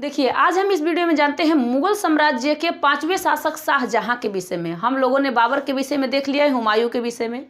देखिए, आज हम इस वीडियो में जानते हैं मुगल साम्राज्य के 5वें शासक शाहजहां के विषय में। हम लोगों ने बाबर के विषय में देख लिया है, हुमायूं के विषय में,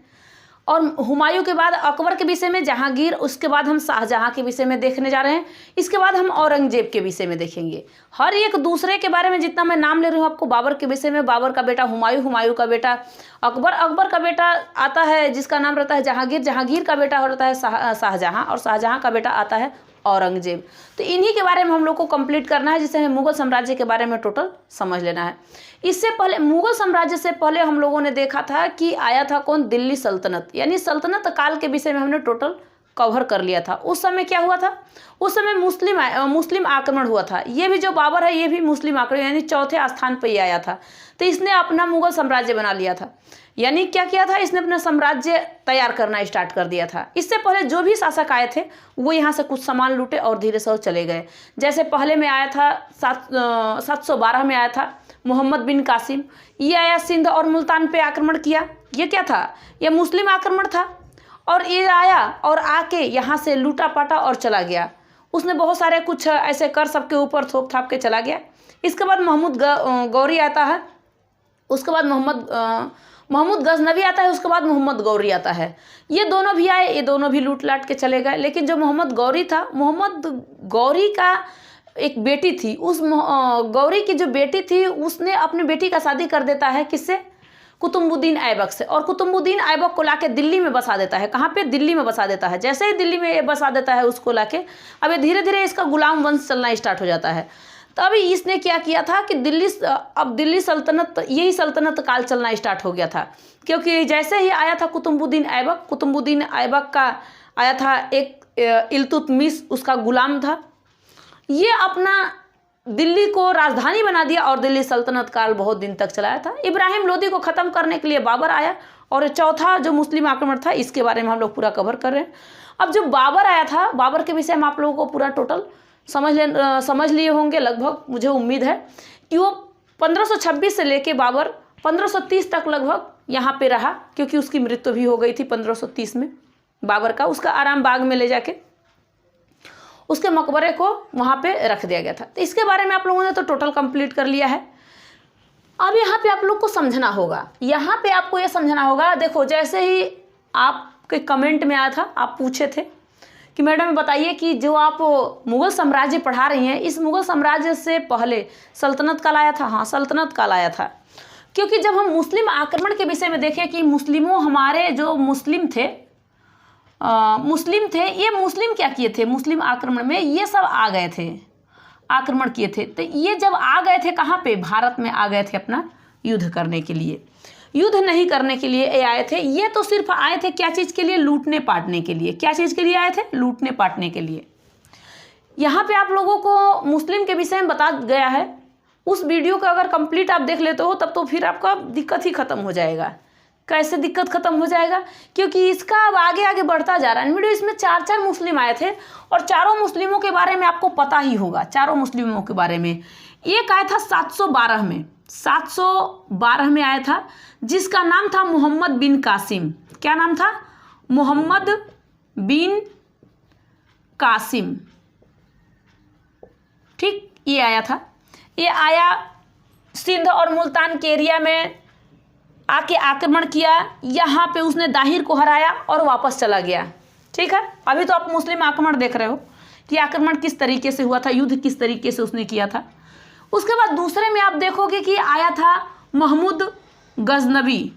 और हुमायूं के बाद अकबर के विषय में जहांगीर, उसके बाद हम शाहजहां के विषय में देखने जा रहे हैं। इसके बाद हम औरंगजेब के विषय में देखेंगे। हर एक दूसरे के बारे में जितना मैं नाम ले रही हूँ आपको, बाबर के विषय में बाबर का बेटा हुमायूं, हुमायूं का बेटा अकबर, अकबर का बेटा आता है जिसका नाम रहता है जहांगीर, जहांगीर का बेटा रहता है शाहजहां, और शाहजहां का बेटा आता है औरंगजेब। तो इन्हीं के बारे में हम लोग को कंप्लीट करना है, जिससे हमें मुगल साम्राज्य के बारे में टोटल समझ लेना है। इससे पहले मुगल साम्राज्य से पहले हम लोगों ने देखा था कि आया था कौन, दिल्ली सल्तनत, यानी सल्तनत काल के विषय में हमने टोटल कवर कर लिया था। उस समय क्या हुआ था, उस समय मुस्लिम आक्रमण हुआ था। ये भी जो बाबर है ये भी मुस्लिम आक्रमण, यानी चौथे स्थान पर ये आया था। तो इसने अपना मुगल साम्राज्य बना लिया था, यानी क्या किया था, इसने अपना साम्राज्य तैयार करना स्टार्ट कर दिया था। इससे पहले जो भी शासक आए थे वो यहाँ से कुछ सामान लूटे और धीरे से चले गए। जैसे पहले में आया था 712 में आया था मोहम्मद बिन कासिम, ये आया सिंध और मुल्तान पे आक्रमण किया। ये क्या था, ये मुस्लिम आक्रमण था, और ये आया और आके यहाँ से लूटा पाटा और चला गया। उसने बहुत सारे कुछ ऐसे कर सबके ऊपर थोप थाप के चला गया। इसके बाद महमूद गौरी आता है, उसके बाद महमूद गजनवी आता है, उसके बाद मोहम्मद गौरी आता है। ये दोनों भी आए, ये दोनों भी लूट लाट के चले गए। लेकिन जो मोहम्मद गौरी था, मोहम्मद गौरी का एक बेटी थी, उस गौरी की जो बेटी थी उसने अपनी बेटी का शादी कर देता है किससे, कुतुबुद्दीन ऐबक से, और कुतुबुद्दीन ऐबक को लाके दिल्ली में बसा देता है। कहाँ पे, दिल्ली में बसा देता है। जैसे ही दिल्ली में बसा देता है उसको लाके, अब धीरे धीरे इसका गुलाम वंश चलना स्टार्ट हो जाता है। तभी इसने क्या किया था कि दिल्ली सल्तनत, यही सल्तनत काल चलना स्टार्ट हो गया था। क्योंकि जैसे ही आया था कुतुबुद्दीन ऐबक का आया था एक इल्तुतमिश, उसका गुलाम था। ये अपना दिल्ली को राजधानी बना दिया और दिल्ली सल्तनत काल बहुत दिन तक चलाया था। इब्राहिम लोदी को ख़त्म करने के लिए बाबर आया, और चौथा जो मुस्लिम आक्रमण था इसके बारे में हम लोग पूरा कवर कर रहे हैं। अब जो बाबर आया था, बाबर के विषय में आप लोगों को पूरा टोटल समझ लिए होंगे लगभग, मुझे उम्मीद है कि वो 1526 से लेके बाबर 1530 तक लगभग यहाँ पे रहा, क्योंकि उसकी मृत्यु भी हो गई थी 1530 में बाबर का। उसका आराम बाग में ले जाके उसके मकबरे को वहाँ पे रख दिया गया था। तो इसके बारे में आप लोगों ने तो टोटल कंप्लीट कर लिया है। अब यहाँ पे आप लोग को समझना होगा, यहाँ पे आपको ये समझना होगा। देखो, जैसे ही आपके कमेंट में आया था, आप पूछे थे कि मैडम बताइए कि जो आप मुगल साम्राज्य पढ़ा रही हैं, इस मुगल साम्राज्य से पहले सल्तनत काल आया था। हाँ, सल्तनत काल आया था, क्योंकि जब हम मुस्लिम आक्रमण के विषय में देखें कि मुस्लिमों, हमारे जो मुस्लिम थे, ये मुस्लिम क्या किए थे, मुस्लिम आक्रमण में ये सब आ गए थे, आक्रमण किए थे। तो ये जब आ गए थे कहाँ पे, भारत में आ गए थे अपना युद्ध करने के लिए। युद्ध नहीं करने के लिए ये आए थे, ये तो सिर्फ आए थे क्या चीज़ के लिए, लूटने पाटने के लिए। क्या चीज़ के लिए आए थे, लूटने पाटने के लिए। यहाँ पे आप लोगों को मुस्लिम के विषय में बता गया है। उस वीडियो को अगर कंप्लीट आप देख लेते हो तब तो फिर आपका दिक्कत ही खत्म हो जाएगा। कैसे दिक्कत खत्म हो जाएगा, क्योंकि इसका अब आगे आगे बढ़ता जा रहा है वीडियो। इसमें 4 मुस्लिम आए थे, और चारों मुस्लिमों के बारे में आपको पता ही होगा। चारों मुस्लिमों के बारे में एक आया था 712 में, 712 में आया था, जिसका नाम था मोहम्मद बिन कासिम। क्या नाम था, मोहम्मद बिन कासिम। ठीक, ये आया था। ये आया सिंध और मुल्तान के एरिया में आके आक्रमण किया। यहाँ पे उसने दाहिर को हराया और वापस चला गया। ठीक है, अभी तो आप मुस्लिम आक्रमण देख रहे हो कि आक्रमण किस तरीके से हुआ था, युद्ध किस तरीके से उसने किया था। उसके बाद दूसरे में आप देखोगे कि आया था महमूद गजनवी,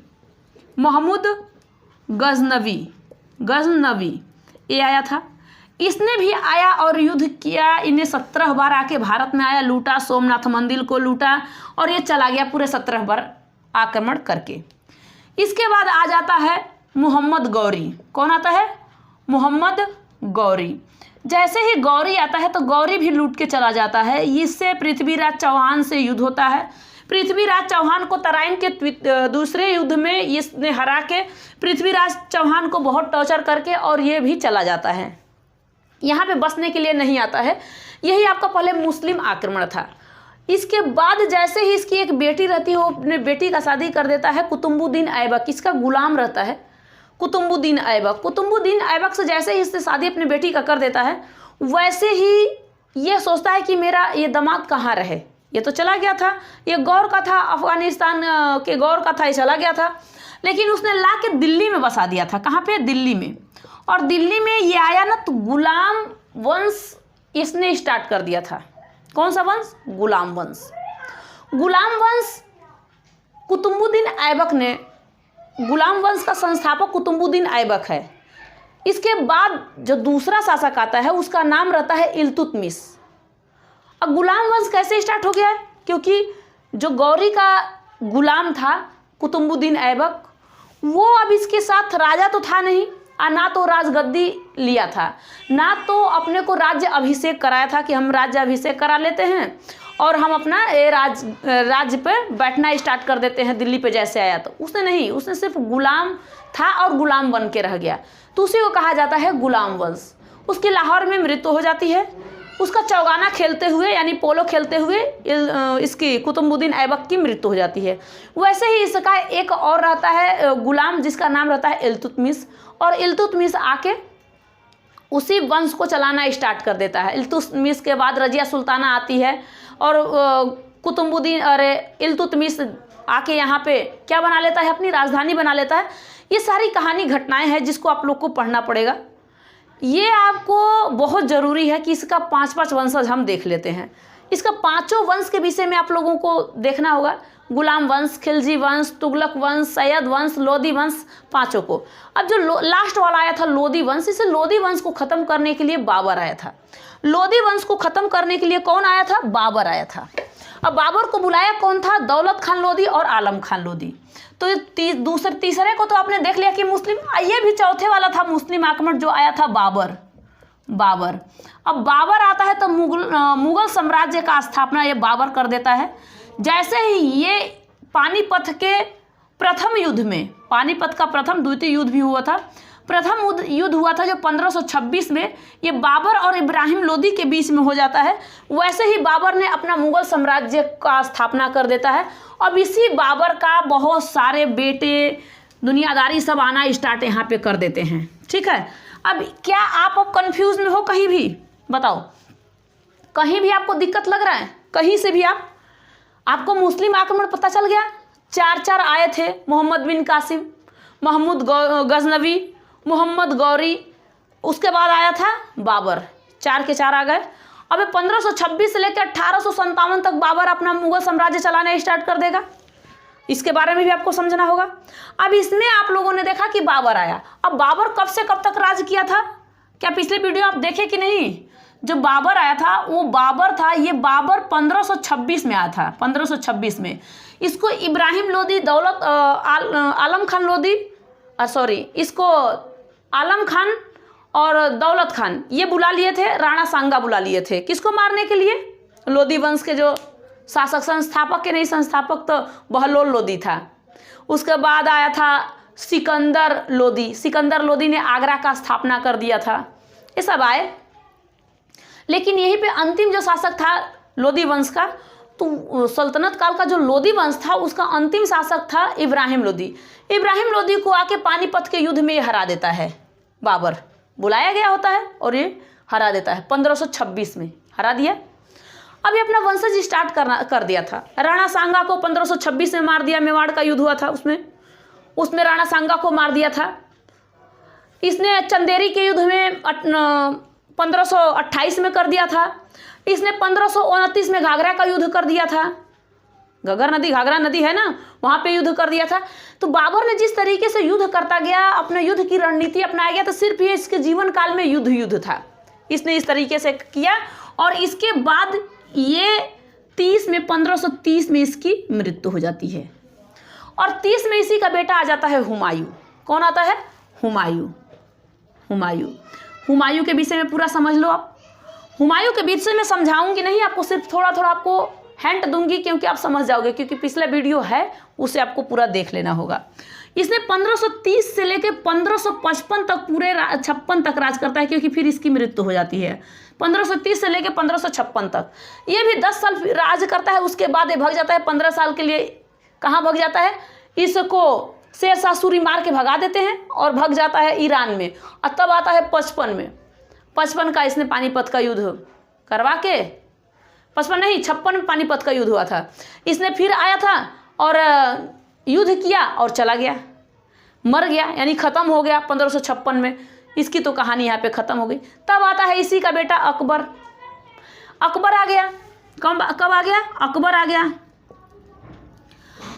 ये आया था। इसने भी आया और युद्ध किया। इन्हें 17 बार आके भारत में आया, लूटा, सोमनाथ मंदिर को लूटा, और ये चला गया पूरे 17 बार आक्रमण करके। इसके बाद आ जाता है मोहम्मद गौरी। कौन आता है, मोहम्मद गौरी। जैसे ही गौरी आता है तो गौरी भी लूट के चला जाता है। इससे पृथ्वीराज चौहान से युद्ध होता है। पृथ्वीराज चौहान को तराइन के दूसरे युद्ध में इसने हरा के पृथ्वीराज चौहान को बहुत टॉर्चर करके, और ये भी चला जाता है। यहाँ पे बसने के लिए नहीं आता है। यही आपका पहले मुस्लिम आक्रमण था। इसके बाद जैसे ही इसकी एक बेटी रहती है, वो अपने बेटी का शादी कर देता है कुतुबुद्दीन ऐबक, इसका गुलाम रहता है कुतुबुद्दीन ऐबक से जैसे ही इससे शादी अपनी बेटी का कर देता है, वैसे ही ये सोचता है कि मेरा ये दामाद कहाँ रहे, ये तो चला गया था, ये गौर का था, अफगानिस्तान के गौर का था, ये चला गया था, लेकिन उसने ला के दिल्ली में बसा दिया था। कहाँ पे? दिल्ली में। और दिल्ली में ये आया ना तो गुलाम वंश इसने स्टार्ट कर दिया था। कौन सा वंश? गुलाम वंश। गुलाम वंश कुतुबुद्दीन ऐबक ने, गुलाम वंश का संस्थापक कुतुबुद्दीन ऐबक है। इसके बाद जो दूसरा शासक आता है उसका नाम रहता है इल्तुतमिश। अब गुलाम वंश कैसे स्टार्ट हो गया है? क्योंकि जो गौरी का गुलाम था कुतुबुद्दीन ऐबक, वो अब इसके साथ राजा तो था नहीं, ना तो राजगद्दी लिया था, ना तो अपने को राज्य अभिषेक कराया था कि हम राज्य अभिषेक करा लेते हैं और हम अपना राज्य पे बैठना स्टार्ट कर देते हैं दिल्ली पे जैसे आया। तो उसने नहीं, उसने सिर्फ गुलाम था और गुलाम बन के रह गया, तो उसी को कहा जाता है गुलाम वंश। उसकी लाहौर में मृत्यु हो जाती है। उसका चौगाना खेलते हुए यानी पोलो खेलते हुए इसकी कुतुबुद्दीन ऐबक की मृत्यु हो जाती है। वैसे ही इसका एक और रहता है गुलाम, जिसका नाम रहता है इल्तुतमिश, और इल्तुतमिश आके उसी वंश को चलाना स्टार्ट कर देता है। इल्तुतमिश के बाद रजिया सुल्ताना आती है और कुतुबुद्दीन इल्तुतमिश आके यहाँ पे क्या बना लेता है? अपनी राजधानी बना लेता है। ये सारी कहानी घटनाएं हैं जिसको आप लोग को पढ़ना पड़ेगा। ये आपको बहुत ज़रूरी है कि इसका 5-5 वंशज हम देख लेते हैं। इसका 5 वंश के विषय में आप लोगों को देखना होगा। गुलाम वंश, खिलजी वंश, तुगलक वंश, सैयद वंश, लोदी वंश, 5 को। अब जो लास्ट वाला आया था लोदी वंश, इसे लोदी वंश को ख़त्म करने के लिए बाबर आया था। लोदी वंश को ख़त्म करने के लिए कौन आया था? बाबर आया था। अब बाबर को बुलाया कौन था? दौलत खान लोदी और आलम खान लोदी। तो तीसरे को तो आपने देख लिया कि मुस्लिम, ये भी चौथे वाला था मुस्लिम आक्रमण जो आया था बाबर। अब बाबर आता है तो मुगल साम्राज्य का स्थापना ये बाबर कर देता है। जैसे ही ये पानीपत के प्रथम युद्ध में, पानीपत का द्वितीय युद्ध भी हुआ था, प्रथम युद्ध हुआ था जो 1526 में, ये बाबर और इब्राहिम लोदी के बीच में हो जाता है। वैसे ही बाबर ने अपना मुगल साम्राज्य का स्थापना कर देता है। अब इसी बाबर का बहुत सारे बेटे, दुनियादारी सब आना स्टार्ट यहाँ पे कर देते हैं। ठीक है, अब क्या आप अब कंफ्यूज में हो? कहीं भी बताओ, कहीं भी आपको दिक्कत लग रहा है? कहीं से भी आपको मुस्लिम आक्रमण पता चल गया? 4 आए थे, मोहम्मद बिन कासिम, महमूद गजनवी, मोहम्मद गौरी, उसके बाद आया था बाबर। 4 के 4 आ गए। अब 1526 से लेकर 1857 तक बाबर अपना मुगल साम्राज्य चलाना स्टार्ट कर देगा। इसके बारे में भी आपको समझना होगा। अब इसमें आप लोगों ने देखा कि बाबर आया। अब बाबर कब से कब तक राज किया था? क्या पिछले वीडियो आप देखे कि नहीं? जो बाबर आया था वो बाबर था, ये बाबर 1526 में आया था। 1526 में इसको इब्राहिम लोदी, दौलत आलम खान लोदी, इसको आलम खान और दौलत खान ये बुला लिए थे, राणा सांगा बुला लिए थे। किसको मारने के लिए? लोदी वंश के जो शासक, संस्थापक के नहीं, संस्थापक तो बहलोल लोदी था। उसके बाद आया था सिकंदर लोदी। सिकंदर लोदी ने आगरा का स्थापना कर दिया था। ये सब आए, लेकिन यहीं पे अंतिम जो शासक था लोदी वंश का, तो सल्तनत काल का जो लोदी वंश था उसका अंतिम शासक था इब्राहिम लोदी। इब्राहिम लोदी को आके पानीपत के युद्ध में हरा देता है बाबर। बुलाया गया होता है और ये हरा देता है। 1526 में हरा दिया। अब ये अपना वंशज स्टार्ट कर दिया था। राणा सांगा को 1526 में मार दिया। मेवाड़ का युद्ध हुआ था, उसमें राणा सांगा को मार दिया था। इसने चंदेरी के युद्ध में 1528 में कर दिया था। इसने 1529 में घाघरा का युद्ध कर दिया था। घाघरा नदी है ना, वहाँ पे युद्ध कर दिया था। तो बाबर ने जिस तरीके से युद्ध करता गया, अपने युद्ध की रणनीति अपनाया गया, तो सिर्फ ये इसके जीवन काल में युद्ध था। इसने इस तरीके से किया और इसके बाद ये 1530 में इसकी मृत्यु हो जाती है। और 30 में इसी का बेटा आ जाता है हुमायूं। कौन आता है? हुमायूं के विषय में पूरा समझ लो आप। हुमायूं के विषय में समझाऊंगी नहीं, आपको सिर्फ थोड़ा आपको हिंट दूंगी, क्योंकि आप समझ जाओगे, क्योंकि पिछला वीडियो है उसे आपको पूरा देख लेना होगा। इसने 1530 से लेकर 1555 तक, पूरे 56 तक राज करता है, क्योंकि फिर इसकी मृत्यु हो जाती है। 1530 से लेकर 1556 तक ये भी 10 साल राज करता है। उसके बाद ये भग जाता है 15 साल के लिए। कहाँ भग जाता है? इसको शेर शाह सूरी मार के भगा देते हैं और भग जाता है ईरान में। और तब आता है 55 में। 55 का इसने पानीपत का युद्ध करवा के 55 नहीं 56 में पानीपत का युद्ध हुआ था। इसने फिर आया था और युद्ध किया और चला गया, मर गया, यानी ख़त्म हो गया 1556 में। इसकी तो कहानी यहाँ पे ख़त्म हो गई। तब आता है इसी का बेटा अकबर। अकबर आ गया। कब आ गया? अकबर आ गया।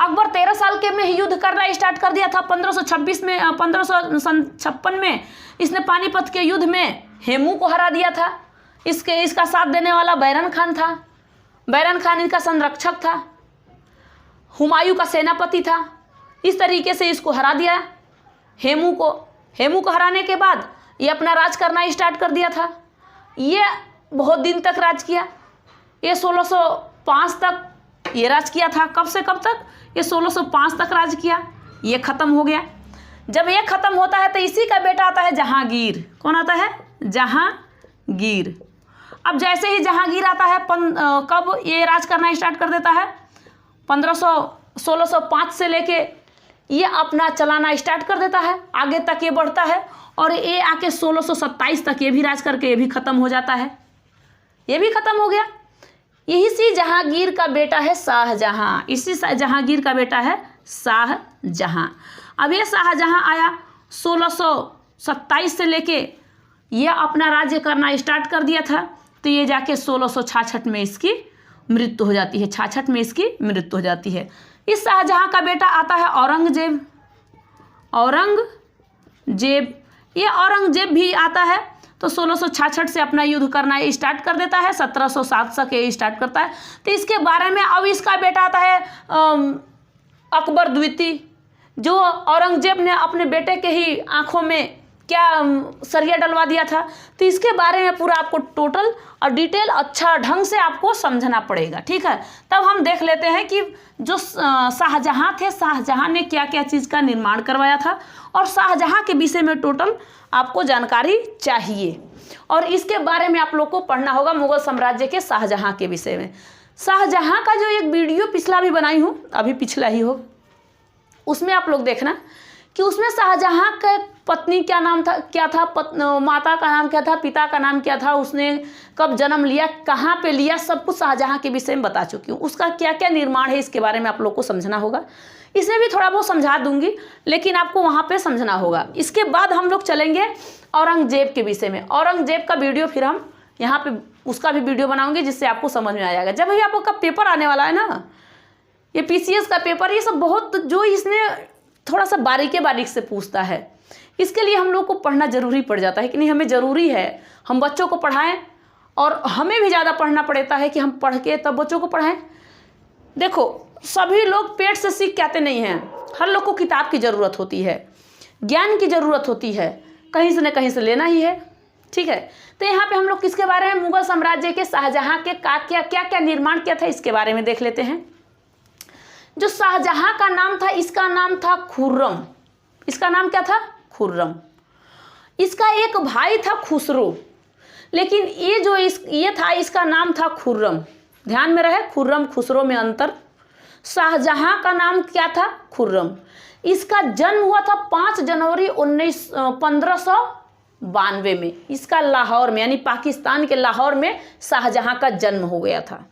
अकबर 13 साल के में ही युद्ध करना स्टार्ट कर दिया था। 1556 में इसने पानीपत के युद्ध में हेमू को हरा दिया था। इसका साथ देने वाला बैरन खान था। बैरन खान इनका संरक्षक था, हुमायूं का सेनापति था। इस तरीके से इसको हरा दिया हेमू को हराने के बाद ये अपना राज करना स्टार्ट कर दिया था। ये बहुत दिन तक राज किया। ये 1605 तक ये राज किया था। कब से कब तक? ये 1605 तक राज किया। ये ख़त्म हो गया। जब ये ख़त्म होता है तो इसी का बेटा आता है जहांगीर। कौन आता है? जहांगीर। अब जैसे ही जहांगीर आता है कब ये राज करना स्टार्ट कर देता है? 1605 से लेके ये अपना चलाना स्टार्ट कर देता है। आगे तक ये बढ़ता है और ये आके 1627 तक ये भी राज करके ये भी ख़त्म हो जाता है। ये भी ख़त्म हो गया। यही सी जहांगीर का बेटा है शाहजहां। इसी जहांगीर का बेटा है शाहजहां। अब ये शाहजहां आया 1627 से लेके ये अपना राज्य करना स्टार्ट कर दिया था। तो ये जाके 1666 में इसकी मृत्यु हो जाती है। 66 में इसकी मृत्यु हो जाती है। इस शाहजहां का बेटा आता है औरंगजेब। ये औरंगजेब भी आता है तो 1666 से अपना युद्ध करना स्टार्ट कर देता है। 1707 तक ये स्टार्ट करता है। तो इसके बारे में अब इसका बेटा आता है अकबर द्वितीय, जो औरंगजेब ने अपने बेटे के ही आंखों में क्या सरिया डलवा दिया था। तो इसके बारे में पूरा आपको टोटल और डिटेल अच्छा ढंग से आपको समझना पड़ेगा। ठीक है, तब हम देख लेते हैं कि जो शाहजहां थे, शाहजहां ने क्या क्या चीज़ का निर्माण करवाया था और शाहजहां के विषय में टोटल आपको जानकारी चाहिए। और इसके बारे में आप लोग को पढ़ना होगा मुगल साम्राज्य के शाहजहां के विषय में। शाहजहां का जो एक वीडियो पिछला भी बनाई हूँ, अभी पिछला ही हो, उसमें आप लोग देखना कि उसमें शाहजहां का पत्नी क्या नाम था, क्या था, माता का नाम क्या था, पिता का नाम क्या था, उसने कब जन्म लिया, कहाँ पे लिया, सब कुछ शाहजहां के विषय में बता चुकी हूँ। उसका क्या क्या निर्माण है इसके बारे में आप लोग को समझना होगा। इसमें भी थोड़ा बहुत समझा दूंगी, लेकिन आपको वहाँ पे समझना होगा। इसके बाद हम लोग चलेंगे औरंगजेब के विषय में। औरंगजेब का वीडियो फिर हम यहाँ पे उसका भी वीडियो बनाऊंगी, जिससे आपको समझ में आ जाएगा। जब भी आपका पेपर आने वाला है ना, ये PCS का पेपर, ये सब बहुत जो इसमें थोड़ा सा बारीक से पूछता है, इसके लिए हम लोग को पढ़ना जरूरी पड़ जाता है कि नहीं, हमें ज़रूरी है हम बच्चों को पढ़ाएं और हमें भी ज़्यादा पढ़ना पड़ता है कि हम पढ़ के तब बच्चों को पढ़ाएं। देखो, सभी लोग पेट से सीख के आते नहीं हैं। हर लोग को किताब की ज़रूरत होती है, ज्ञान की ज़रूरत होती है, कहीं से न कहीं से लेना ही है। ठीक है, तो यहाँ पे हम लोग किसके बारे में, मुगल साम्राज्य के शाहजहां के क्या क्या निर्माण किया था इसके बारे में देख लेते हैं। जो शाहजहां का नाम था, इसका नाम था खुर्रम। इसका नाम क्या था? खुर्रम। इसका एक भाई था खुसरो, लेकिन ये जो ये था, इसका नाम था खुर्रम। ध्यान में रहे, खुर्रम खुसरो में अंतर। शाहजहां का नाम क्या था? खुर्रम। इसका जन्म हुआ था 5 जनवरी 1592 में। इसका लाहौर में, यानी पाकिस्तान के लाहौर में शाहजहां का जन्म हो गया था।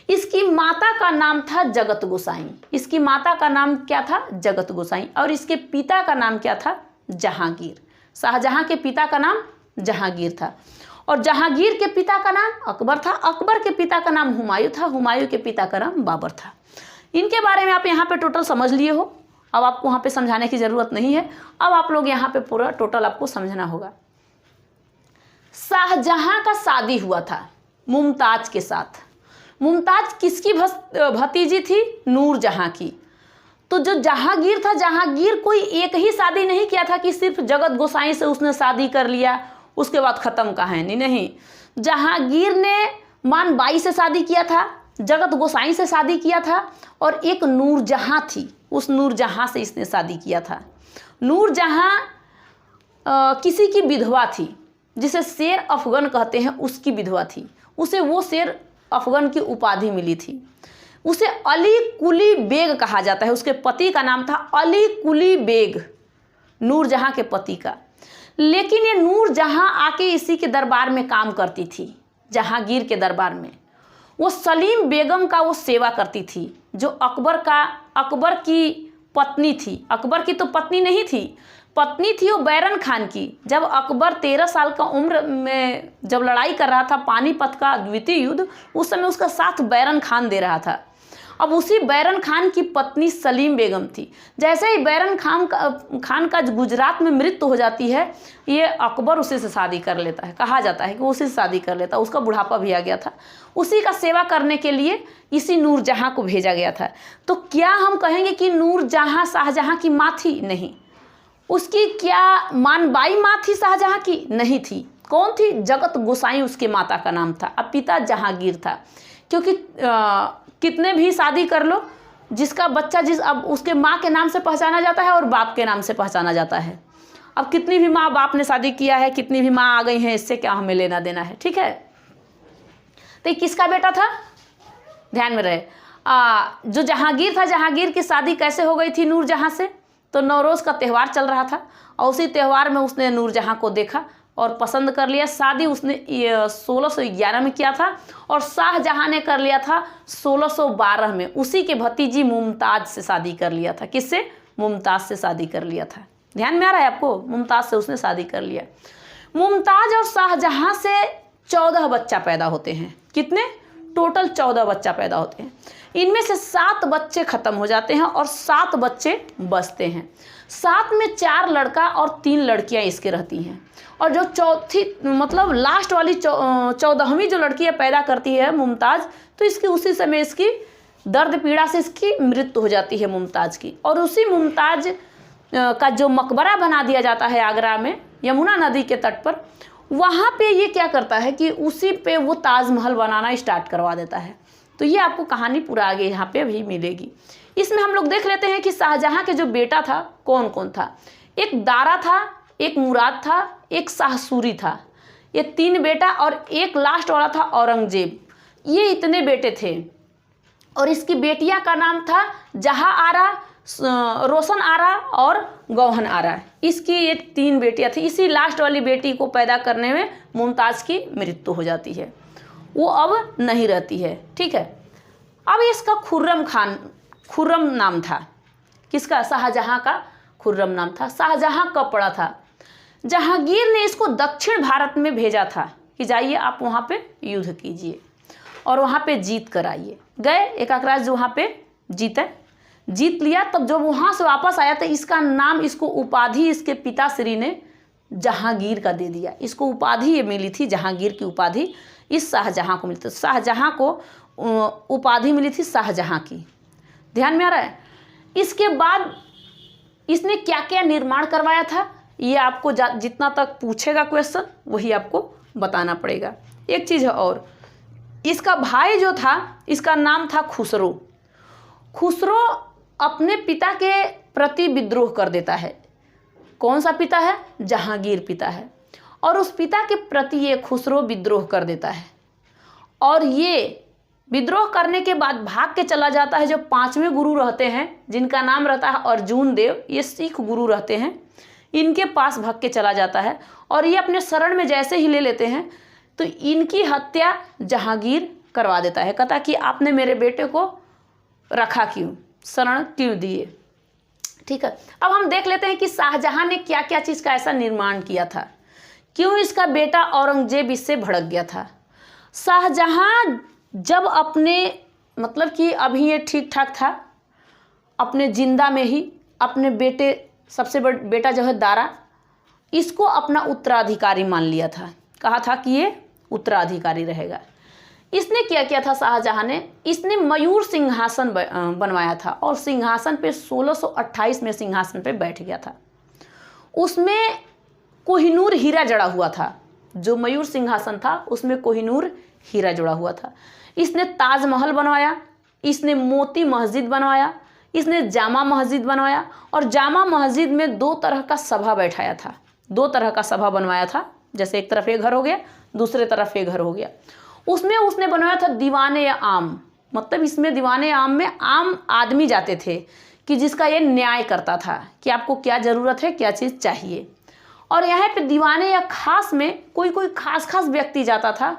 इसकी माता का नाम था जगत गोसाई। इसकी माता का नाम क्या था? जगत गोसाई। और इसके पिता का नाम क्या था? जहांगीर। शाहजहां के पिता का नाम जहांगीर था और जहांगीर के पिता का नाम अकबर था। अकबर के पिता का नाम हुमायूं था। हुमायूं के पिता का नाम बाबर था। इनके बारे में आप यहाँ पे टोटल समझ लिए हो। अब आपको वहाँ पे समझाने की ज़रूरत नहीं है। अब आप लोग यहाँ पे पूरा टोटल आपको समझना होगा। शाहजहां का शादी हुआ था मुमताज के साथ। मुमताज किसकी भतीजी थी? नूरजहां की। तो जो जहांगीर था, जहांगीर कोई एक ही शादी नहीं किया था कि सिर्फ जगत गोसाई से उसने शादी कर लिया उसके बाद ख़त्म कहानी। नहीं, जहांगीर ने मान बाई से शादी किया था, जगत गोसाई से शादी किया था और एक नूरजहां थी, उस नूरजहां से इसने शादी किया था। नूरजहां किसी की विधवा थी, जिसे शेर अफगन कहते हैं, उसकी विधवा थी। उसे वो शेर अफगन की उपाधि मिली थी। उसे अली कुली बेग कहा जाता है। उसके पति का नाम था अली कुली बेग, नूरजहां के पति का। लेकिन ये नूरजहां आके इसी के दरबार में काम करती थी। जहांगीर के दरबार में। वो सलीम बेगम का वो सेवा करती थी, जो अकबर की पत्नी थी। अकबर की तो पत्नी नहीं थी, पत्नी थी वो बैरन खान की। जब अकबर 13 साल का उम्र में जब लड़ाई कर रहा था, पानीपत का द्वितीय युद्ध, उस समय उसका साथ बैरन खान दे रहा था। अब उसी बैरन खान की पत्नी सलीम बेगम थी। जैसे ही बैरन खान का गुजरात में मृत्यु हो जाती है, ये अकबर उसी से शादी कर लेता है। कहा जाता है कि वो उसी से शादी कर लेता है, उसका बुढ़ापा भी आ गया था। उसी का सेवा करने के लिए इसी नूरजहां को भेजा गया था। तो क्या हम कहेंगे कि नूरजहां शाहजहां की माँ थी? नहीं। उसकी क्या मानबाई माँ थी शाहजहां की? नहीं थी। कौन थी? जगत गोसाई उसके माता का नाम था। अब पिता जहांगीर था। क्योंकि कितने भी शादी कर लो, जिसका बच्चा अब उसके माँ के नाम से पहचाना जाता है और बाप के नाम से पहचाना जाता है। अब कितनी भी माँ बाप ने शादी किया है, कितनी भी माँ आ गई हैं, इससे क्या हमें लेना देना है, ठीक है। तो ये किसका बेटा था? ध्यान में रहे। जो जहांगीर था, जहांगीर की शादी कैसे हो गई थी नूरजहां से? तो नवरोज़ का त्यौहार चल रहा था और उसी त्यौहार में उसने नूरजहां को देखा और पसंद कर लिया। शादी उसने 1611 में किया था और शाहजहां ने कर लिया था 1612 में। उसी के भतीजी मुमताज़ से शादी कर लिया था। किससे? मुमताज़ से शादी कर लिया था। ध्यान में आ रहा है आपको? मुमताज़ से उसने शादी कर लिया। मुमताज़ और शाहजहां से 14 बच्चा पैदा होते हैं। कितने? टोटल 14 बच्चा पैदा होते हैं। इनमें से 7 बच्चे ख़त्म हो जाते हैं और 7 बच्चे बचते हैं। 7 में 4 लड़का और 3 लड़कियां इसके रहती हैं। और जो चौथी मतलब लास्ट वाली 14वीं जो लड़की पैदा करती है मुमताज़, तो इसकी उसी समय इसकी दर्द पीड़ा से इसकी मृत्यु हो जाती है मुमताज़ की। और उसी मुमताज़ का जो मकबरा बना दिया जाता है आगरा में यमुना नदी के तट पर, वहाँ पे ये क्या करता है कि उसी पे वो ताजमहल बनाना स्टार्ट करवा देता है। तो ये आपको कहानी पूरा आगे यहाँ पे भी मिलेगी। इसमें हम लोग देख लेते हैं कि शाहजहां के जो बेटा था कौन कौन था। एक दारा था, एक मुराद था, एक शाहसूरी था। ये 3 बेटा और एक लास्ट वाला था औरंगजेब। ये इतने बेटे थे। और इसकी बेटियां का नाम था जहां आरा, रोशन आरा और गौहन आरा। इसकी ये 3 बेटियां थी। इसी लास्ट वाली बेटी को पैदा करने में मुमताज़ की मृत्यु हो जाती है, वो अब नहीं रहती है, ठीक है। अब इसका खुर्रम नाम था। किसका? शाहजहां का खुर्रम नाम था। शाहजहां कब पड़ा था? जहांगीर ने इसको दक्षिण भारत में भेजा था कि जाइए आप वहाँ पे युद्ध कीजिए और वहाँ पे जीत कर आइए। गए, एक राज्य वहाँ पे जीत लिया। तब जब वहाँ से वापस आया तो इसका नाम, इसको उपाधि इसके पिताश्री ने जहांगीर का दे दिया। इसको उपाधि ये मिली थी, जहांगीर की उपाधि इस शाहजहां को मिली थी। शाहजहां को उपाधि मिली थी शाहजहां की। ध्यान में आ रहा है? इसके बाद इसने क्या क्या निर्माण करवाया था, ये आपको जितना तक पूछेगा क्वेश्चन वही आपको बताना पड़ेगा। एक चीज़ है और, इसका भाई जो था इसका नाम था खुसरो। खुसरो अपने पिता के प्रति विद्रोह कर देता है। कौन सा पिता है? जहांगीर पिता है। और उस पिता के प्रति ये खुसरो विद्रोह कर देता है और ये विद्रोह करने के बाद भाग के चला जाता है। जो 5वें गुरु रहते हैं, जिनका नाम रहता है अर्जुन देव, ये सिख गुरु रहते हैं, इनके पास भाग के चला जाता है और ये अपने शरण में जैसे ही ले लेते हैं तो इनकी हत्या जहांगीर करवा देता है। कहता कि आपने मेरे बेटे को रखा क्यों, शरण क्यों दिए, ठीक है। अब हम देख लेते हैं कि शाहजहां ने क्या क्या चीज़ का ऐसा निर्माण किया था, क्यों इसका बेटा औरंगजेब इससे भड़क गया था। शाहजहां जब अपने मतलब कि अभी ये ठीक ठाक था, अपने जिंदा में ही अपने बेटे, सबसे बड़ा बेटा जो है दारा, इसको अपना उत्तराधिकारी मान लिया था। कहा था कि ये उत्तराधिकारी रहेगा। इसने क्या किया था शाहजहां ने? इसने मयूर सिंहासन बनवाया था और सिंहासन पे 1628 में सिंहासन पे बैठ गया था। उसमें कोहिनूर हीरा जड़ा हुआ था। जो मयूर सिंहासन था उसमें कोहिनूर हीरा जुड़ा हुआ था। इसने ताजमहल बनवाया, इसने मोती मस्जिद बनवाया, इसने जामा मस्जिद बनवाया और जामा मस्जिद में 2 तरह का सभा बैठाया था। 2 तरह का सभा बनवाया था, जैसे एक तरफ ये घर हो गया, दूसरे तरफ ये घर हो गया। उसमें उसने बनवाया था दीवाने आम, मतलब इसमें दीवाने आम में आम आदमी जाते थे कि जिसका ये न्याय करता था कि आपको क्या ज़रूरत है, क्या चीज़ चाहिए। और यहाँ पे दीवाने या खास में कोई खास व्यक्ति जाता था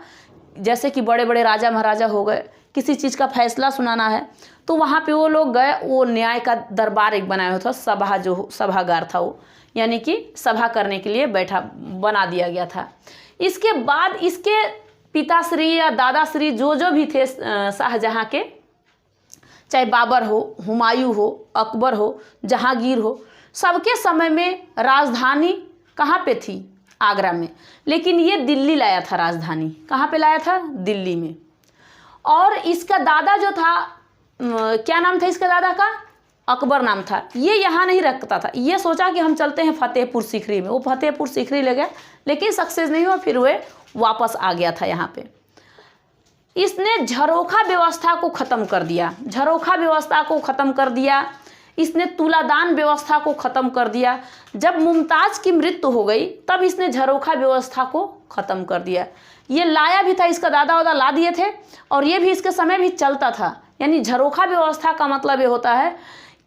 जैसे कि बड़े बड़े राजा महाराजा हो गए, किसी चीज़ का फैसला सुनाना है तो वहाँ पे वो लोग गए, वो न्याय का दरबार एक बनाया हुआ था, सभा जो सभागार था वो, यानी कि सभा करने के लिए बना दिया गया था। इसके बाद इसके पिताश्री या दादाश्री जो भी थे शाहजहाँ के, चाहे बाबर हो, हुमायूं हो, अकबर हो, जहांगीर हो, सबके समय में राजधानी कहाँ पे थी? आगरा में। लेकिन ये दिल्ली लाया था राजधानी। कहाँ पे लाया था? दिल्ली में। और इसका दादा जो था, क्या नाम था इसका दादा का? अकबर नाम था। ये यहाँ नहीं रखता था, ये सोचा कि हम चलते हैं फतेहपुर सीकरी में। वो फतेहपुर सीकरी ले गया, लेकिन सक्सेस नहीं हुआ, फिर वे वापस आ गया था यहाँ पे। इसने झरोखा व्यवस्था को ख़त्म कर दिया, झरोखा व्यवस्था को ख़त्म कर दिया। इसने तुलादान व्यवस्था को ख़त्म कर दिया। जब मुमताज़ की मृत्यु हो गई तब इसने झरोखा व्यवस्था को ख़त्म कर दिया। ये लाया भी था, इसका दादा वादा ला दिए थे, और ये भी इसके समय भी चलता था। यानी झरोखा व्यवस्था का मतलब ये होता है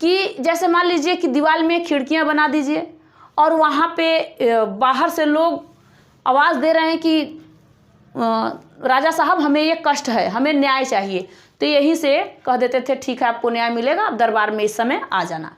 कि जैसे मान लीजिए कि दीवार में खिड़कियां बना दीजिए और वहाँ पे बाहर से लोग आवाज़ दे रहे हैं कि राजा साहब हमें ये कष्ट है, हमें न्याय चाहिए, तो यहीं से कह देते थे ठीक है आपको न्याय मिलेगा, आप दरबार में इस समय आ जाना।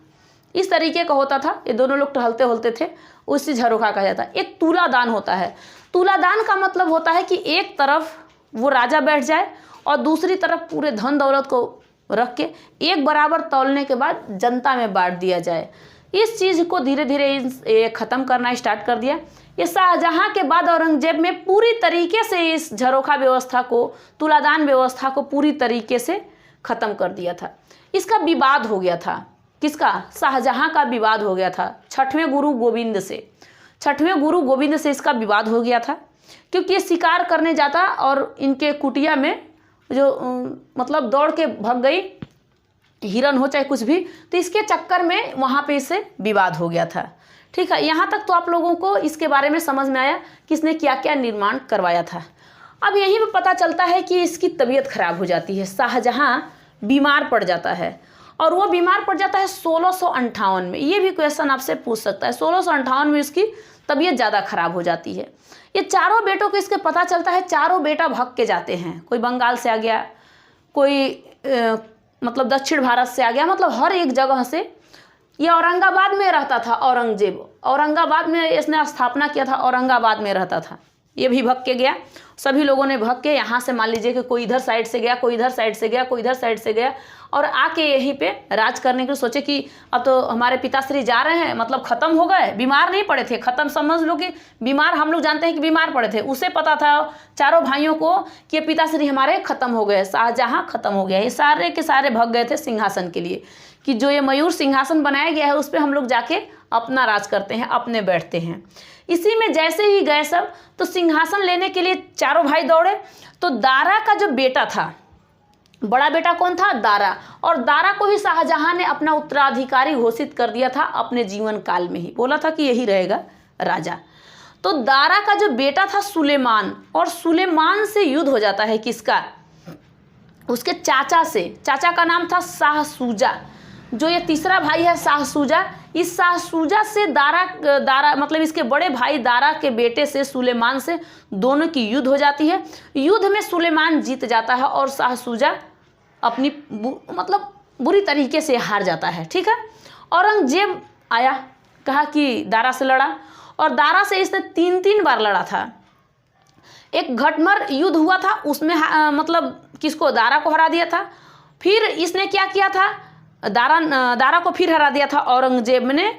इस तरीके का होता था। ये दोनों लोग टहलते होलते थे, उसी झरोखा कहा जाता है। एक तुलादान होता है। तुलादान का मतलब होता है कि एक तरफ वो राजा बैठ जाए और दूसरी तरफ पूरे धन दौलत को रख के एक बराबर तौलने के बाद जनता में बांट दिया जाए। इस चीज़ को धीरे धीरे ख़त्म करना स्टार्ट कर दिया। ये शाहजहाँ के बाद औरंगजेब में पूरी तरीके से इस झरोखा व्यवस्था को, तुलादान व्यवस्था को पूरी तरीके से ख़त्म कर दिया था। इसका विवाद हो गया था। किसका? शाहजहाँ का विवाद हो गया था छठवें गुरु गोविंद से। छठवें गुरु गोविंद से इसका विवाद हो गया था, क्योंकि ये शिकार करने जाता और इनके कुटिया में जो मतलब दौड़ के भाग गई, हिरन हो चाहे कुछ भी, तो इसके चक्कर में वहाँ पे इससे विवाद हो गया था। ठीक है, यहाँ तक तो आप लोगों को इसके बारे में समझ में आया कि इसने क्या क्या निर्माण करवाया था। अब यहीं पे पता चलता है कि इसकी तबीयत खराब हो जाती है। शाहजहाँ बीमार पड़ जाता है, और वो बीमार पड़ जाता है 1658 में। ये भी क्वेश्चन आपसे पूछ सकता है। 1658 में इसकी तबीयत ज़्यादा खराब हो जाती है। ये चारों बेटों को इसके पता चलता है, चारों बेटा भाग के जाते हैं। कोई बंगाल से आ गया, कोई मतलब दक्षिण भारत से आ गया, मतलब हर एक जगह से। ये औरंगाबाद में रहता था औरंगजेब, औरंगाबाद में इसने स्थापना किया था, औरंगाबाद में रहता था। ये भी भग के गया, सभी लोगों ने भग के यहाँ से मान लीजिए कि कोई इधर साइड से गया, कोई इधर साइड से गया, कोई इधर साइड से गया, और आके यहीं पे राज करने के लिए सोचे कि अब तो हमारे पिताश्री जा रहे हैं, मतलब ख़त्म हो गए। बीमार नहीं पड़े थे, ख़त्म समझ लो कि बीमार, हम लोग जानते हैं कि बीमार पड़े थे। उसे पता था चारों भाइयों को कि पिताश्री हमारे ख़त्म हो गए, शाहजहाँ ख़त्म हो गया। ये सारे के सारे भग गए थे सिंहासन के लिए, कि जो ये मयूर सिंहासन बनाया गया है उस पर हम लोग जाके अपना राज करते हैं, अपने बैठते हैं। इसी में जैसे ही गए सब, तो सिंहासन लेने के लिए चारों भाई दौड़े। तो दारा का जो बेटा था, बड़ा बेटा कौन था? दारा। और दारा को ही शाहजहाँ ने अपना उत्तराधिकारी घोषित कर दिया था अपने जीवन काल में ही, बोला था कि यही रहेगा राजा। तो दारा का जो बेटा था सुलेमान, और सुलेमान से युद्ध हो जाता है किसका? उसके चाचा से। चाचा का नाम था शाह सूजा। जो ये तीसरा भाई है शाह सूजा, इस शाह सूजा से दारा मतलब इसके बड़े भाई दारा के बेटे से, सुलेमान से, दोनों की युद्ध हो जाती है। युद्ध में सुलेमान जीत जाता है और शाह सूजा अपनी मतलब बुरी तरीके से हार जाता है। ठीक है, औरंगजेब आया, कहा कि दारा से लड़ा, और दारा से इसने 3 बार लड़ा था। एक घटमर युद्ध हुआ था, उसमें मतलब किसको? दारा को हरा दिया था। फिर इसने क्या किया था? दारा को फिर हरा दिया था औरंगजेब ने।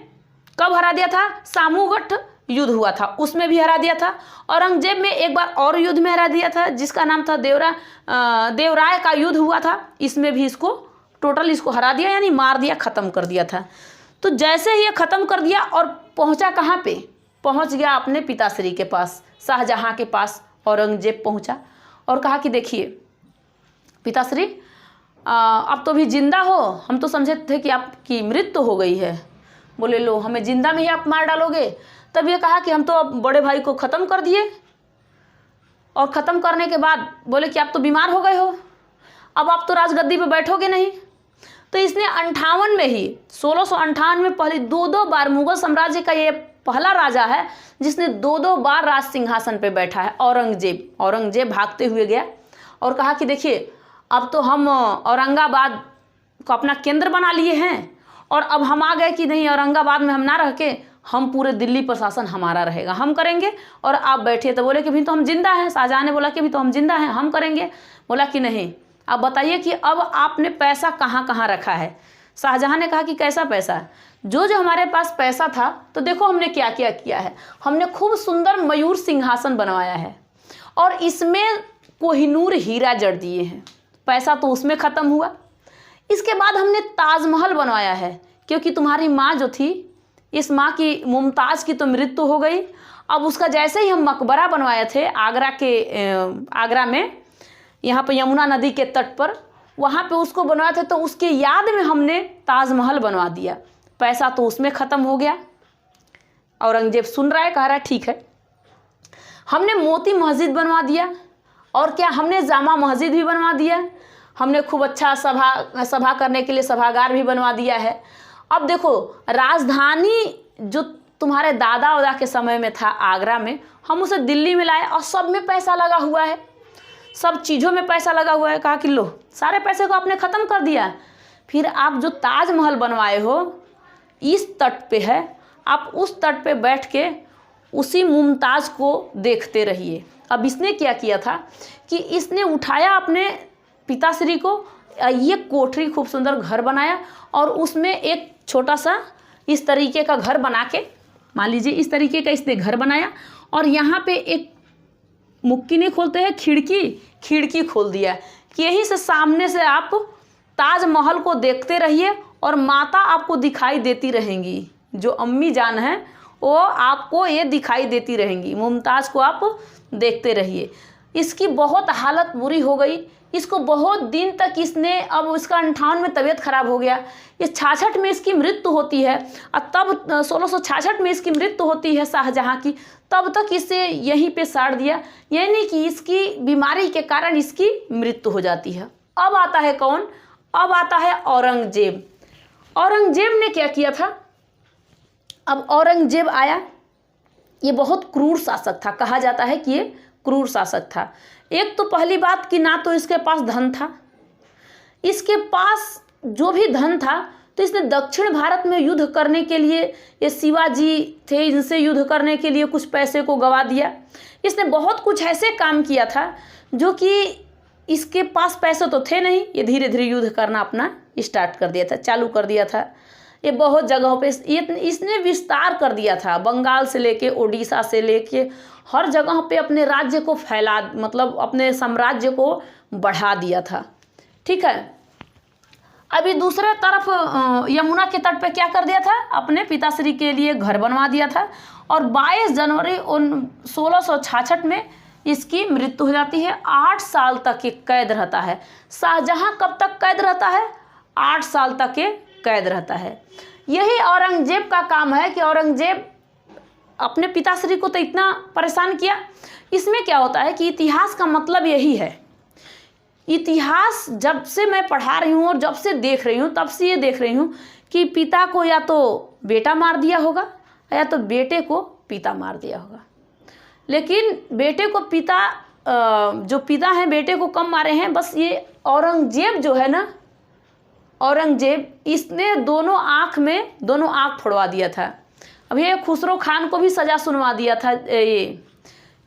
कब हरा दिया था? सामूगढ़ युद्ध हुआ था, उसमें भी हरा दिया था। औरंगजेब में एक बार और युद्ध में हरा दिया था, जिसका नाम था देवराय का युद्ध हुआ था। इसमें भी इसको टोटल इसको हरा दिया, यानी मार दिया, ख़त्म कर दिया था। तो जैसे ही ये ख़त्म कर दिया और पहुंचा कहाँ पे? पहुंच गया अपने पिताश्री के पास, शाहजहाँ के पास औरंगजेब पहुंचा और कहा कि देखिए पिताश्री, अब तो भी जिंदा हो, हम तो समझे थे कि आपकी मृत्यु हो गई है। बोले लो, हमें जिंदा में ही आप मार डालोगे? तब ये कहा कि हम तो अब बड़े भाई को ख़त्म कर दिए, और ख़त्म करने के बाद बोले कि आप तो बीमार हो गए हो, अब आप तो राजगद्दी पे बैठोगे नहीं। तो इसने 58 में ही 1658 में पहले 2 बार मुगल साम्राज्य का ये पहला राजा है जिसने 2-2 बार राज सिंहासन पे बैठा है, औरंगजेब। औरंगजेब भागते हुए गया और कहा कि देखिए अब तो हम औरंगाबाद को अपना केंद्र बना लिए हैं और अब हम आ गए कि नहीं, औरंगाबाद में हम ना रह के हम पूरे दिल्ली प्रशासन हमारा रहेगा, हम करेंगे और आप बैठिए। तो बोले कि भी तो हम जिंदा हैं। शाहजहाँ ने बोला कि भी तो हम जिंदा हैं, हम करेंगे। बोला कि नहीं, अब बताइए कि अब आपने पैसा कहाँ कहाँ रखा है। शाहजहाँ ने कहा कि कैसा पैसा है? जो जो हमारे पास पैसा था, तो देखो हमने क्या क्या किया है। हमने खूब सुंदर मयूर सिंहासन बनवाया है और इसमें कोहिनूर हीरा जड़ दिए हैं। पैसा तो उसमें ख़त्म हुआ। इसके बाद हमने ताजमहल बनवाया है, क्योंकि तुम्हारी माँ जो थी, इस माँ की मुमताज़ की तो मृत्यु हो गई। अब उसका जैसे ही हम मकबरा बनवाए थे आगरा में, यहाँ पे यमुना नदी के तट पर, वहाँ पे उसको बनवाए थे, तो उसके याद में हमने ताजमहल बनवा दिया। पैसा तो उसमें ख़त्म हो गया। औरंगजेब सुन रहा है, कह रहा है ठीक है। हमने मोती मस्जिद बनवा दिया और क्या, हमने जामा मस्जिद भी बनवा दिया। हमने खूब अच्छा सभा करने के लिए सभागार भी बनवा दिया है। अब देखो, राजधानी जो तुम्हारे दादा वादा के समय में था आगरा में, हम उसे दिल्ली में लाए और सब में पैसा लगा हुआ है, सब चीज़ों में पैसा लगा हुआ है। कहा कि लो, सारे पैसे को आपने ख़त्म कर दिया। फिर आप जो ताजमहल बनवाए हो इस तट पे है, आप उस तट पे बैठ के उसी मुमताज़ को देखते रहिए। अब इसने क्या किया था कि इसने उठाया अपने पिताश्री को, ये कोठरी खूब सुंदर घर बनाया और उसमें एक छोटा सा इस तरीके का घर बना के, मान लीजिए इस तरीके का इसने घर बनाया और यहाँ पे एक मुक्की नहीं खोलते हैं, खिड़की खोल दिया कि यहीं से सामने से आप ताजमहल को देखते रहिए और माता आपको दिखाई देती रहेंगी। जो अम्मी जान है वो आपको ये दिखाई देती रहेंगी, मुमताज़ को आप देखते रहिए। इसकी बहुत हालत बुरी हो गई। इसको बहुत दिन तक इसने, अब इसका 58 में तबीयत खराब हो गया। इस 66 में इसकी मृत्यु होती है और तब 1666 में इसकी मृत्यु होती है शाहजहाँ की। तब तक इसे यहीं पे साड़ दिया, यानी कि इसकी बीमारी के कारण इसकी मृत्यु हो जाती है। अब आता है कौन? अब आता है औरंगजेब। औरंगजेब ने क्या किया था? अब औरंगजेब आया, ये बहुत क्रूर शासक था। कहा जाता है कि ये क्रूर शासक था। एक तो पहली बात कि ना तो इसके पास धन था, इसके पास जो भी धन था तो इसने दक्षिण भारत में युद्ध करने के लिए, ये शिवाजी थे, इनसे युद्ध करने के लिए कुछ पैसे को गवा दिया। इसने बहुत कुछ ऐसे काम किया था जो कि इसके पास पैसे तो थे नहीं, ये धीरे धीरे युद्ध करना अपना स्टार्ट कर दिया था, चालू कर दिया था। ये बहुत जगहों पे इसने विस्तार कर दिया था, बंगाल से लेके उड़ीसा से लेके हर जगह पे अपने राज्य को फैला, मतलब अपने साम्राज्य को बढ़ा दिया था। ठीक है। अभी दूसरे तरफ यमुना के तट पे क्या कर दिया था? अपने पिताश्री के लिए घर बनवा दिया था और 22 जनवरी 1666 में इसकी मृत्यु हो जाती है। 8 साल तक ये कैद रहता है। शाहजहाँ कब तक कैद रहता है? 8 साल तक ये कैद रहता है। यही औरंगजेब का काम है कि औरंगजेब अपने पिताश्री को तो इतना परेशान किया। इसमें क्या होता है कि इतिहास का मतलब यही है। इतिहास जब से मैं पढ़ा रही हूँ और जब से देख रही हूँ, तब से ये देख रही हूँ कि पिता को या तो बेटा मार दिया होगा या तो बेटे को पिता मार दिया होगा। लेकिन बेटे को पिता, जो पिता हैं बेटे को कम मारे हैं। बस ये औरंगजेब जो है ना, औरंगजेब, इसने दोनों आँख फोड़वा दिया था। अभी ये खुसरो खान को भी सज़ा सुनवा दिया था। ये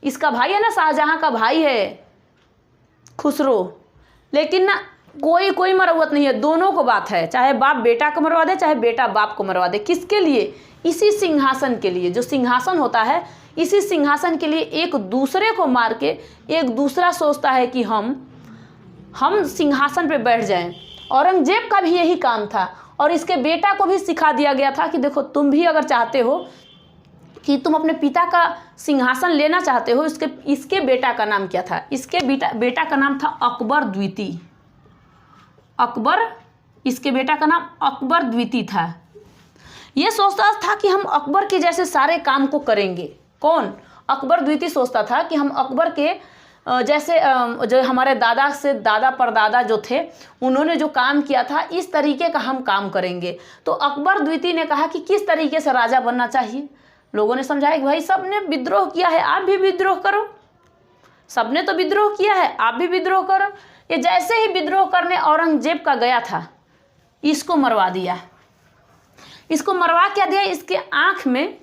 इसका भाई है ना, शाहजहाँ का भाई है खुसरो। लेकिन ना कोई मरवत नहीं है, दोनों को बात है, चाहे बाप बेटा को मरवा दे, चाहे बेटा बाप को मरवा दे। किसके लिए? इसी सिंहासन के लिए। जो सिंहासन होता है, इसी सिंहासन के लिए एक दूसरे को मार के एक दूसरा सोचता है कि हम सिंहासन पे बैठ जाएं। औरंगजेब का भी यही काम था और इसके बेटा को भी सिखा दिया गया था कि देखो, तुम भी अगर चाहते हो कि तुम अपने पिता का सिंहासन लेना चाहते हो। इसके बेटा का नाम क्या था? इसके बेटा का नाम था अकबर द्वितीय। अकबर, इसके बेटा का नाम अकबर द्वितीय था। ये सोचता था कि हम अकबर के जैसे सारे काम को करेंगे। कौन? अकबर द्वितीय सोचता था कि हम अकबर के जैसे जो हमारे दादा से दादा परदादा जो थे, उन्होंने जो काम किया था, इस तरीके का हम काम करेंगे। तो अकबर द्वितीय ने कहा कि किस तरीके से राजा बनना चाहिए। लोगों ने समझाया कि भाई सबने विद्रोह किया है, आप भी विद्रोह करो, सबने तो विद्रोह किया है, आप भी विद्रोह करो। ये जैसे ही विद्रोह करने औरंगजेब का गया था, इसको मरवा दिया। इसको मरवा क्या दिया, इसके आँख में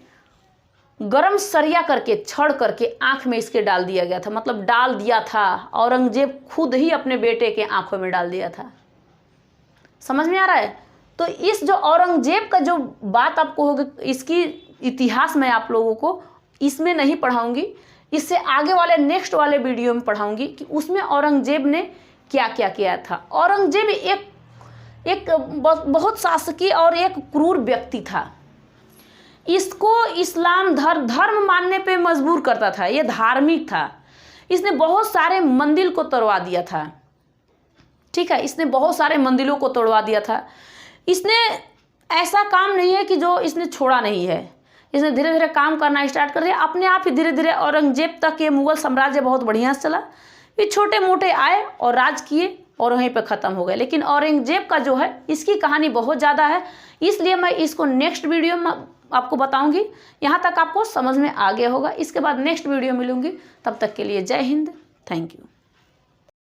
गरम सरिया करके, छड़ करके आँख में इसके डाल दिया गया था। मतलब डाल दिया था, औरंगजेब खुद ही अपने बेटे के आँखों में डाल दिया था। समझ में आ रहा है? तो इस जो औरंगजेब का जो बात आपको होगी, इसकी इतिहास मैं आप लोगों को इसमें नहीं पढ़ाऊंगी, इससे आगे वाले नेक्स्ट वाले वीडियो में पढ़ाऊंगी कि उसमें औरंगजेब ने क्या क्या किया था। औरंगजेब एक बहुत शासकीय और एक क्रूर व्यक्ति था। इसको इस्लाम धर्म मानने पे मजबूर करता था, ये धार्मिक था। इसने बहुत सारे मंदिर को तोड़वा दिया था, ठीक है, इसने बहुत सारे मंदिरों को तोड़वा दिया था। इसने ऐसा काम नहीं है कि जो इसने छोड़ा नहीं है, इसने धीरे धीरे काम करना स्टार्ट कर दिया। अपने आप ही धीरे धीरे औरंगजेब तक ये मुगल साम्राज्य बहुत बढ़िया से चला। फिर छोटे मोटे आए और राज किए और वहीं पे ख़त्म हो गए। लेकिन औरंगजेब का जो है, इसकी कहानी बहुत ज़्यादा है, इसलिए मैं इसको नेक्स्ट वीडियो में आपको बताऊंगी। यहाँ तक आपको समझ में आ गया होगा। इसके बाद नेक्स्ट वीडियो मिलूंगी, तब तक के लिए जय हिंद, थैंक यू।